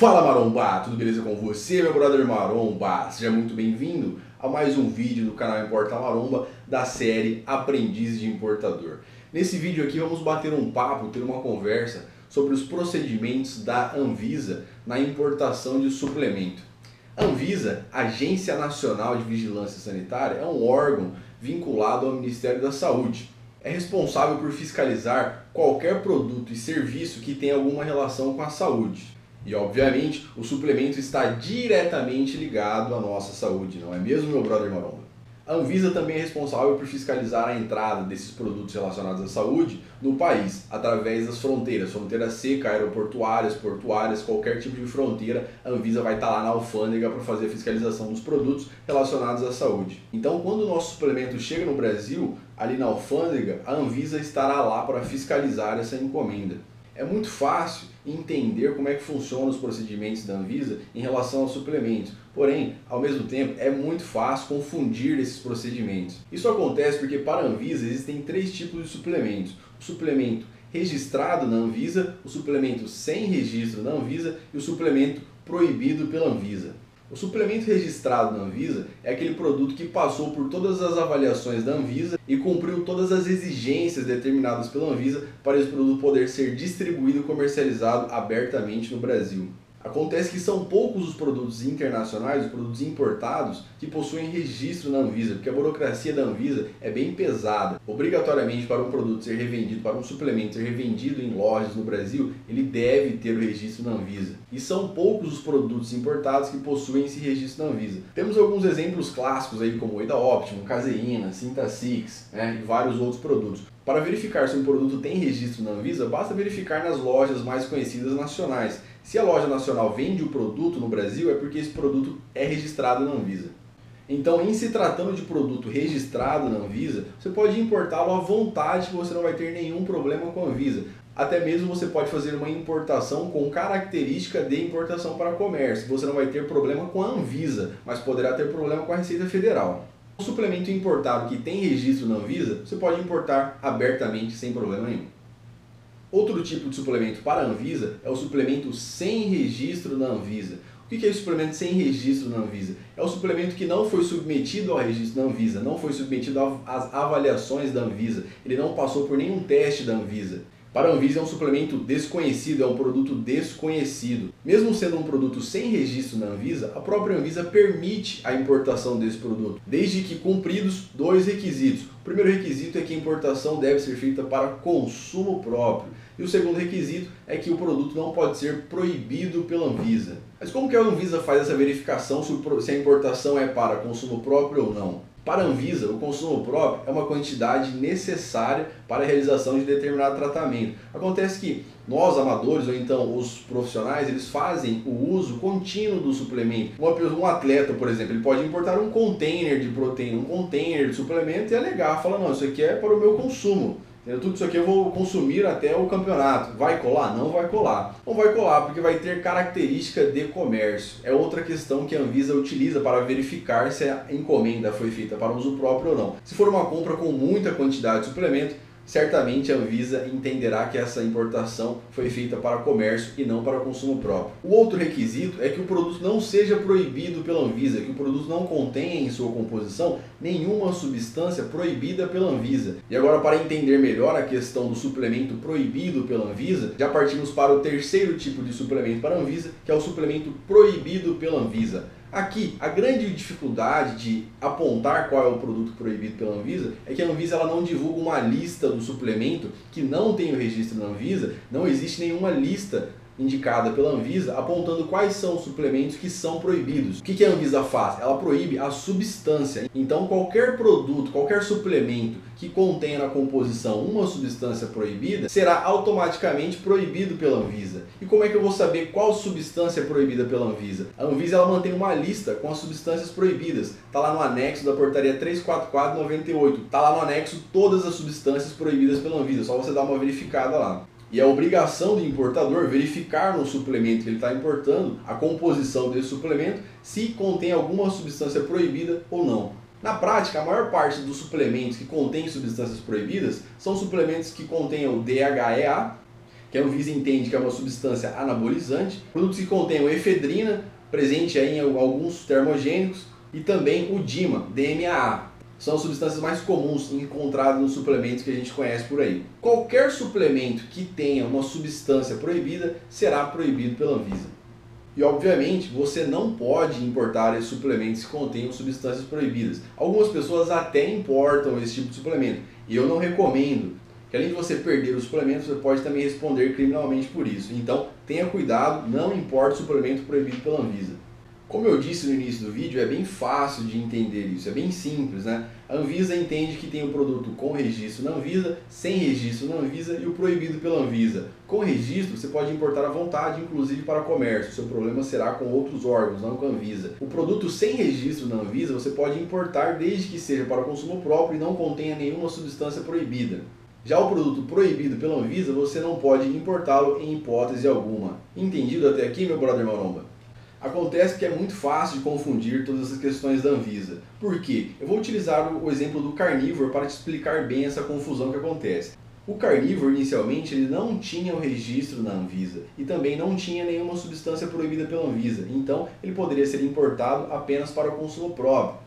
Fala Maromba, tudo beleza com você, meu brother Maromba? Seja muito bem-vindo a mais um vídeo do canal Importa Maromba da série Aprendiz de Importador. Nesse vídeo aqui vamos bater um papo, ter uma conversa sobre os procedimentos da Anvisa na importação de suplemento. A Anvisa, Agência Nacional de Vigilância Sanitária, é um órgão vinculado ao Ministério da Saúde. É responsável por fiscalizar qualquer produto e serviço que tenha alguma relação com a saúde. E obviamente o suplemento está diretamente ligado à nossa saúde, não é mesmo, meu brother Maromba? A Anvisa também é responsável por fiscalizar a entrada desses produtos relacionados à saúde no país, através das fronteiras seca, aeroportuárias, portuárias, qualquer tipo de fronteira, a Anvisa vai estar lá na alfândega para fazer a fiscalização dos produtos relacionados à saúde. Então, quando o nosso suplemento chega no Brasil, ali na alfândega, a Anvisa estará lá para fiscalizar essa encomenda. É muito fácil entender como é que funcionam os procedimentos da Anvisa em relação aos suplementos. Porém, ao mesmo tempo, é muito fácil confundir esses procedimentos. Isso acontece porque para a Anvisa existem três tipos de suplementos. O suplemento registrado na Anvisa, o suplemento sem registro na Anvisa e o suplemento proibido pela Anvisa. O suplemento registrado na Anvisa é aquele produto que passou por todas as avaliações da Anvisa e cumpriu todas as exigências determinadas pela Anvisa para esse produto poder ser distribuído e comercializado abertamente no Brasil. Acontece que são poucos os produtos internacionais, os produtos importados, que possuem registro na Anvisa, porque a burocracia da Anvisa é bem pesada. Obrigatoriamente, para um produto ser revendido, para um suplemento ser revendido em lojas no Brasil, ele deve ter o registro na Anvisa. E são poucos os produtos importados que possuem esse registro na Anvisa. Temos alguns exemplos clássicos aí, como Eda Optimum, Caseína, Sintacix, e vários outros produtos. Para verificar se um produto tem registro na Anvisa, basta verificar nas lojas mais conhecidas nacionais. Se a loja nacional vende o produto no Brasil, é porque esse produto é registrado na Anvisa. Então, em se tratando de produto registrado na Anvisa, você pode importá-lo à vontade, que você não vai ter nenhum problema com a Anvisa. Até mesmo você pode fazer uma importação com característica de importação para comércio. Você não vai ter problema com a Anvisa, mas poderá ter problema com a Receita Federal. O suplemento importado que tem registro na Anvisa, você pode importar abertamente sem problema nenhum. Outro tipo de suplemento para a Anvisa é o suplemento sem registro na Anvisa. O que é esse suplemento sem registro na Anvisa? É o suplemento que não foi submetido ao registro da Anvisa, não foi submetido às avaliações da Anvisa, ele não passou por nenhum teste da Anvisa. Para a Anvisa é um suplemento desconhecido, é um produto desconhecido. Mesmo sendo um produto sem registro na Anvisa, a própria Anvisa permite a importação desse produto, desde que cumpridos dois requisitos. O primeiro requisito é que a importação deve ser feita para consumo próprio. E o segundo requisito é que o produto não pode ser proibido pela Anvisa. Mas como que a Anvisa faz essa verificação se a importação é para consumo próprio ou não? Para a Anvisa, o consumo próprio é uma quantidade necessária para a realização de determinado tratamento. Acontece que nós, amadores, ou então os profissionais, eles fazem o uso contínuo do suplemento. Um atleta, por exemplo, ele pode importar um container de proteína, um container de suplemento e alegar, fala, não, isso aqui é para o meu consumo. Tudo isso aqui eu vou consumir até o campeonato. Vai colar? Não vai colar. Não vai colar porque vai ter característica de comércio. É outra questão que a Anvisa utiliza para verificar se a encomenda foi feita para uso próprio ou não. Se for uma compra com muita quantidade de suplemento, certamente a Anvisa entenderá que essa importação foi feita para comércio e não para consumo próprio. O outro requisito é que o produto não seja proibido pela Anvisa, que o produto não contenha em sua composição nenhuma substância proibida pela Anvisa. E agora, para entender melhor a questão do suplemento proibido pela Anvisa, já partimos para o terceiro tipo de suplemento para a Anvisa, que é o suplemento proibido pela Anvisa. Aqui, a grande dificuldade de apontar qual é o produto proibido pela Anvisa é que a Anvisa ela não divulga uma lista do suplemento que não tem o registro na Anvisa, não existe nenhuma lista indicada pela Anvisa apontando quais são os suplementos que são proibidos. O que a Anvisa faz? Ela proíbe a substância. Então qualquer produto, qualquer suplemento que contenha na composição uma substância proibida será automaticamente proibido pela Anvisa. E como é que eu vou saber qual substância é proibida pela Anvisa? A Anvisa ela mantém uma lista com as substâncias proibidas. Está lá no anexo da portaria 344/98. Está lá no anexo todas as substâncias proibidas pela Anvisa. Só você dar uma verificada lá. E a obrigação do importador verificar no suplemento que ele está importando a composição desse suplemento, se contém alguma substância proibida ou não. Na prática, a maior parte dos suplementos que contêm substâncias proibidas são suplementos que contêm o DHEA que a Anvisa entende que é uma substância anabolizante, produtos que contêm efedrina, presente aí em alguns termogênicos, e também o DIMA, DMAA. São as substâncias mais comuns encontradas nos suplementos que a gente conhece por aí. Qualquer suplemento que tenha uma substância proibida será proibido pela Anvisa. E obviamente você não pode importar esses suplementos que contenham substâncias proibidas. Algumas pessoas até importam esse tipo de suplemento, e eu não recomendo, que além de você perder o suplemento, você pode também responder criminalmente por isso. Então tenha cuidado, não importe suplemento proibido pela Anvisa. Como eu disse no início do vídeo, é bem fácil de entender isso, é bem simples, né? A Anvisa entende que tem o produto com registro na Anvisa, sem registro na Anvisa e o proibido pela Anvisa. Com registro, você pode importar à vontade, inclusive para comércio. Seu problema será com outros órgãos, não com a Anvisa. O produto sem registro na Anvisa, você pode importar desde que seja para consumo próprio e não contenha nenhuma substância proibida. Já o produto proibido pela Anvisa, você não pode importá-lo em hipótese alguma. Entendido até aqui, meu brother maromba? Acontece que é muito fácil de confundir todas essas questões da Anvisa. Por quê? Eu vou utilizar o exemplo do carnívoro para te explicar bem essa confusão que acontece. O carnívoro, inicialmente, ele não tinha o registro na Anvisa e também não tinha nenhuma substância proibida pela Anvisa. Então, ele poderia ser importado apenas para o consumo próprio.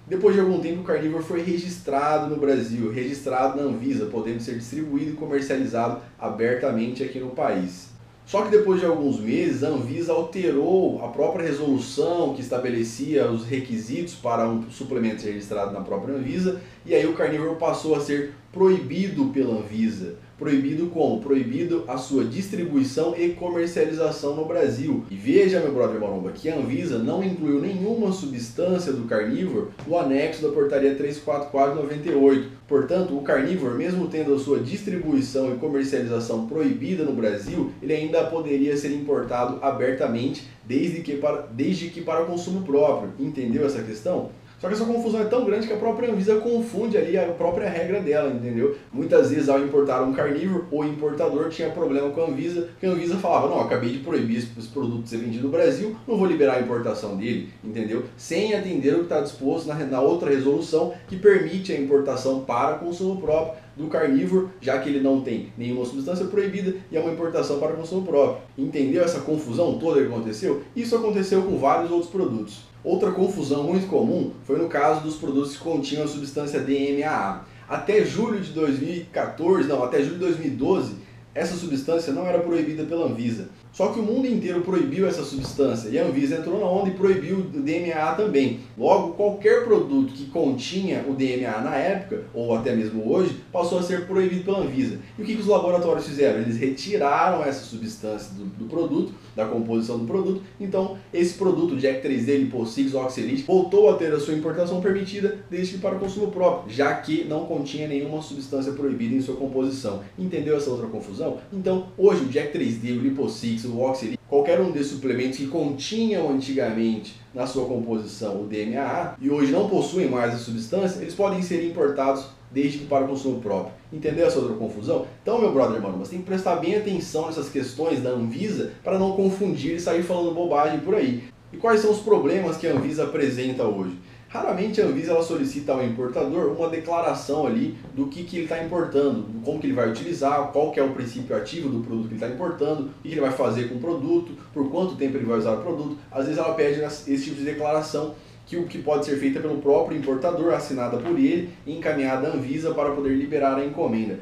Depois de algum tempo, o carnívoro foi registrado no Brasil, registrado na Anvisa, podendo ser distribuído e comercializado abertamente aqui no país. Só que depois de alguns meses, a Anvisa alterou a própria resolução que estabelecia os requisitos para um suplemento ser registrado na própria Anvisa, e aí o carnívoro passou a ser proibido pela Anvisa. Proibido como? Proibido a sua distribuição e comercialização no Brasil. E veja, meu brother maromba, que a Anvisa não incluiu nenhuma substância do carnívoro no anexo da portaria 344/98. Portanto, o carnívoro, mesmo tendo a sua distribuição e comercialização proibida no Brasil, ele ainda poderia ser importado abertamente, desde que para consumo próprio. Entendeu essa questão? Só que essa confusão é tão grande que a própria Anvisa confunde ali a própria regra dela, entendeu? Muitas vezes, ao importar um carnívoro, o importador tinha problema com a Anvisa, porque a Anvisa falava, não, acabei de proibir esse produto ser vendido no Brasil, não vou liberar a importação dele, entendeu? Sem atender o que está disposto na outra resolução que permite a importação para consumo próprio do carnívoro, já que ele não tem nenhuma substância proibida e é uma importação para consumo próprio. Entendeu essa confusão toda que aconteceu? Isso aconteceu com vários outros produtos. Outra confusão muito comum foi no caso dos produtos que continham a substância DMAA. Até julho de 2012, essa substância não era proibida pela Anvisa. Só que o mundo inteiro proibiu essa substância e a Anvisa entrou na onda e proibiu o DMAA também. Logo, qualquer produto que continha o DMAA na época, ou até mesmo hoje, passou a ser proibido pela Anvisa. E o que os laboratórios fizeram? Eles retiraram essa substância do produto, da composição do produto. Então, esse produto Jack 3D, Liposix, Oxelite, voltou a ter a sua importação permitida desde que para consumo próprio, já que não continha nenhuma substância proibida em sua composição. Entendeu essa outra confusão? Então, hoje o Jack 3D, o Liposix, o Oxelite, qualquer um desses suplementos que continham antigamente na sua composição o DMAA e hoje não possuem mais a substância, eles podem ser importados desde que para o consumo próprio. Entendeu essa outra confusão? Então, meu brother, mano, você tem que prestar bem atenção nessas questões da Anvisa para não confundir e sair falando bobagem por aí. E quais são os problemas que a Anvisa apresenta hoje? Raramente a Anvisa ela solicita ao importador uma declaração ali do que ele está importando, como que ele vai utilizar, qual que é o princípio ativo do produto que ele está importando, o que ele vai fazer com o produto, por quanto tempo ele vai usar o produto. Às vezes ela pede esse tipo de declaração que pode ser feita pelo próprio importador, assinada por ele e encaminhada à Anvisa para poder liberar a encomenda.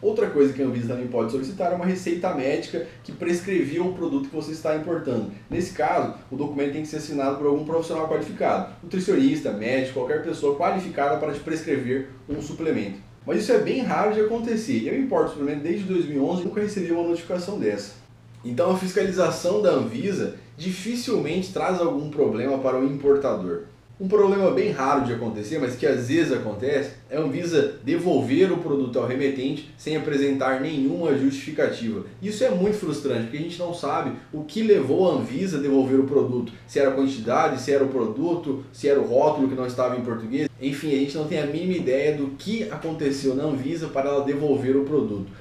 Outra coisa que a Anvisa também pode solicitar é uma receita médica que prescreveu o produto que você está importando. Nesse caso, o documento tem que ser assinado por algum profissional qualificado, nutricionista, médico, qualquer pessoa qualificada para te prescrever um suplemento. Mas isso é bem raro de acontecer. Eu importo suplemento desde 2011 e nunca recebi uma notificação dessa. Então a fiscalização da Anvisa dificilmente traz algum problema para o importador. Um problema bem raro de acontecer, mas que às vezes acontece, é a Anvisa devolver o produto ao remetente sem apresentar nenhuma justificativa. Isso é muito frustrante, porque a gente não sabe o que levou a Anvisa a devolver o produto. Se era a quantidade, se era o produto, se era o rótulo que não estava em português. Enfim, a gente não tem a mínima ideia do que aconteceu na Anvisa para ela devolver o produto.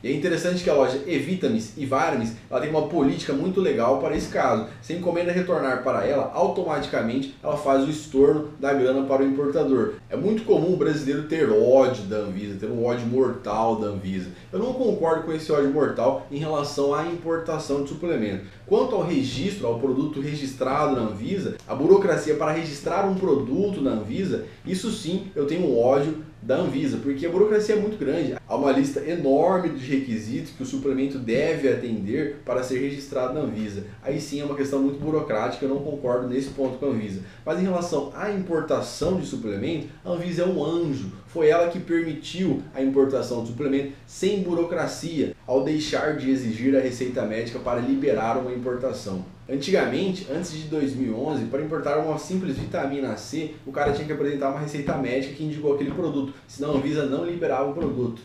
E é interessante que a loja Evitamis e Varamis, ela tem uma política muito legal para esse caso. Se a encomenda retornar para ela, automaticamente ela faz o estorno da grana para o importador. É muito comum o brasileiro ter ódio da Anvisa, ter um ódio mortal da Anvisa. Eu não concordo com esse ódio mortal em relação à importação de suplemento. Quanto ao registro, ao produto registrado na Anvisa, a burocracia para registrar um produto na Anvisa, isso sim eu tenho um ódio da Anvisa, porque a burocracia é muito grande. Há uma lista enorme de requisitos que o suplemento deve atender para ser registrado na Anvisa. Aí sim é uma questão muito burocrática, eu não concordo nesse ponto com a Anvisa. Mas em relação à importação de suplemento, a Anvisa é um anjo. Foi ela que permitiu a importação de suplemento sem burocracia, ao deixar de exigir a receita médica para liberar uma importação. Antigamente, antes de 2011, para importar uma simples vitamina C, o cara tinha que apresentar uma receita médica que indicou aquele produto, senão a Anvisa não liberava o produto.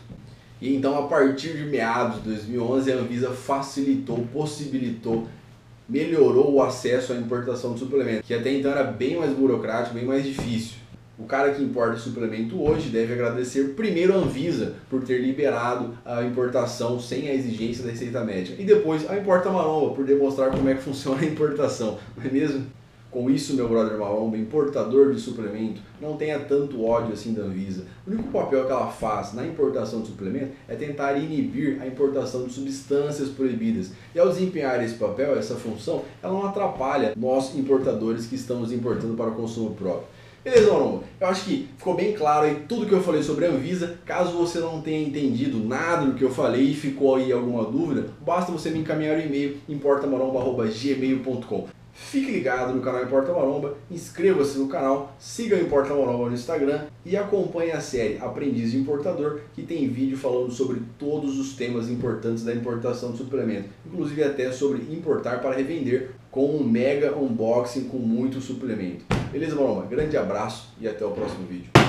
E então, a partir de meados de 2011, a Anvisa facilitou, possibilitou, melhorou o acesso à importação de suplemento, que até então era bem mais burocrático, bem mais difícil. O cara que importa o suplemento hoje deve agradecer primeiro a Anvisa por ter liberado a importação sem a exigência da receita médica. E depois a Importa Maromba por demonstrar como é que funciona a importação, não é mesmo? Com isso, meu brother Maromba, importador de suplemento, não tenha tanto ódio assim da Anvisa. O único papel que ela faz na importação de suplemento é tentar inibir a importação de substâncias proibidas. E ao desempenhar esse papel, essa função, ela não atrapalha nós importadores que estamos importando para o consumo próprio. Beleza, Maromba? Eu acho que ficou bem claro aí tudo que eu falei sobre a Anvisa. Caso você não tenha entendido nada do que eu falei e ficou aí alguma dúvida, basta você me encaminhar o e-mail importamaromba@gmail.com. Fique ligado no canal Importa Maromba, inscreva-se no canal, siga o Importa Maromba no Instagram e acompanhe a série Aprendiz de Importador, que tem vídeo falando sobre todos os temas importantes da importação de suplemento, inclusive até sobre importar para revender, com um mega unboxing com muito suplemento. Beleza, Maromba? Grande abraço e até o próximo vídeo.